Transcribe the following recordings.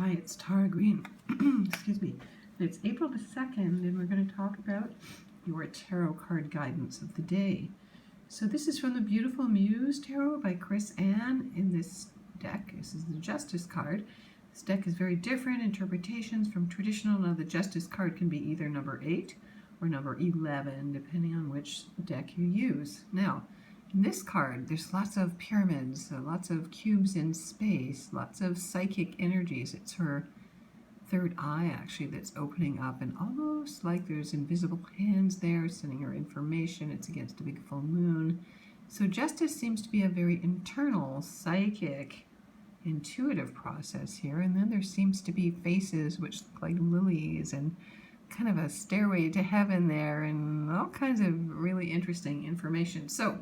Hi, it's Tara Green. Excuse me. It's April the 2nd, and we're going to talk about your tarot card guidance of the day. So this is from the beautiful Muse Tarot by Chris Ann in this deck. This is the Justice card. This deck is very different interpretations from traditional. Now, the Justice card can be either number 8 or number 11, depending on which deck you use. Now, in this card, there's lots of pyramids, lots of cubes in space, lots of psychic energies. It's her third eye, actually, that's opening up, and almost like there's invisible hands there sending her information. It's against a big full moon. So justice seems to be a very internal, psychic, intuitive process here. And then there seems to be faces which look like lilies and kind of a stairway to heaven there and all kinds of really interesting information. So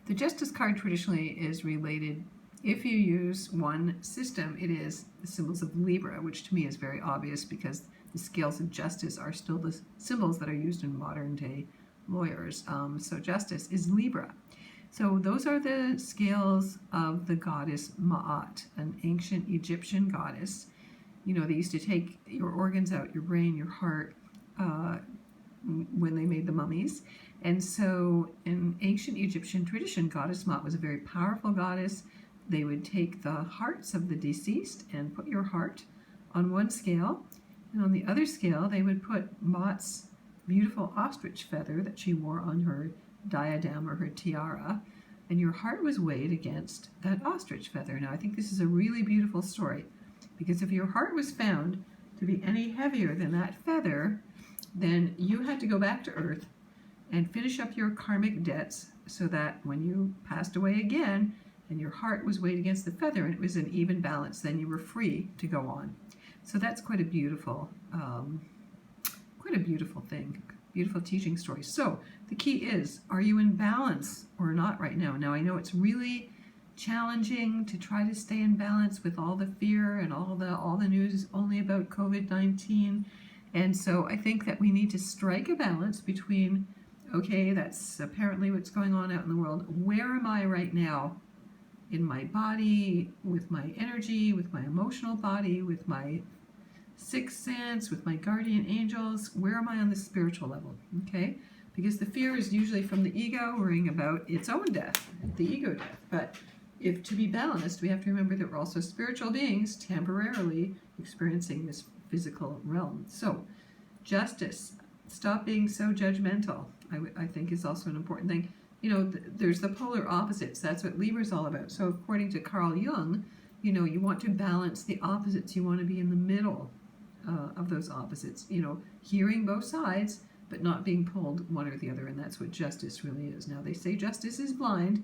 the Justice card traditionally is related, if you use one system, it is the symbols of Libra, which to me is very obvious because the scales of justice are still the symbols that are used in modern day lawyers. So justice is Libra. So those are the scales of the goddess Ma'at, an ancient Egyptian goddess. You know, they used to take your organs out, your brain, your heart, when they made the mummies. And so in ancient Egyptian tradition, goddess Ma'at was a very powerful goddess. They would take the hearts of the deceased and put your heart on one scale, and on the other scale they would put Ma'at's beautiful ostrich feather that she wore on her diadem or her tiara, and your heart was weighed against that ostrich feather. Now, I think this is a really beautiful story, because if your heart was found to be any heavier than that feather, then you had to go back to earth and finish up your karmic debts so that when you passed away again and your heart was weighed against the feather and it was an even balance, then you were free to go on. So that's quite a beautiful thing, beautiful teaching story. So the key is, are you in balance or not right now? Now, I know it's really challenging to try to stay in balance with all the fear and all the news is only about COVID-19. And so I think that we need to strike a balance between, okay, that's apparently what's going on out in the world. Where am I right now in my body, with my energy, with my emotional body, with my sixth sense, with my guardian angels? Where am I on the spiritual level? Okay? Because the fear is usually from the ego worrying about its own death, the ego death. But if to be balanced, we have to remember that we're also spiritual beings temporarily experiencing this physical realm. So, justice, stop being so judgmental, I think is also an important thing. You know, there's the polar opposites. That's what Libra is all about. So according to Carl Jung, you know, you want to balance the opposites. You want to be in the middle of those opposites. You know, hearing both sides, but not being pulled one or the other. And that's what justice really is. Now, they say justice is blind.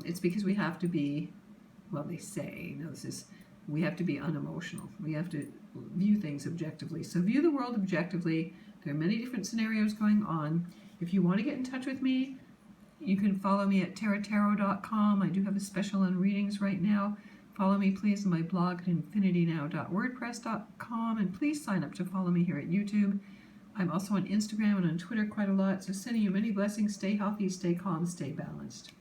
It's because we have to be, well, they say, you know, we have to be unemotional. We have to view things objectively. So view the world objectively. There are many different scenarios going on. If you want to get in touch with me, you can follow me at taratarot.com. I do have a special on readings right now. Follow me, please, on my blog at infinitynow.wordpress.com, and please sign up to follow me here at YouTube. I'm also on Instagram and on Twitter quite a lot, so sending you many blessings. Stay healthy, stay calm, stay balanced.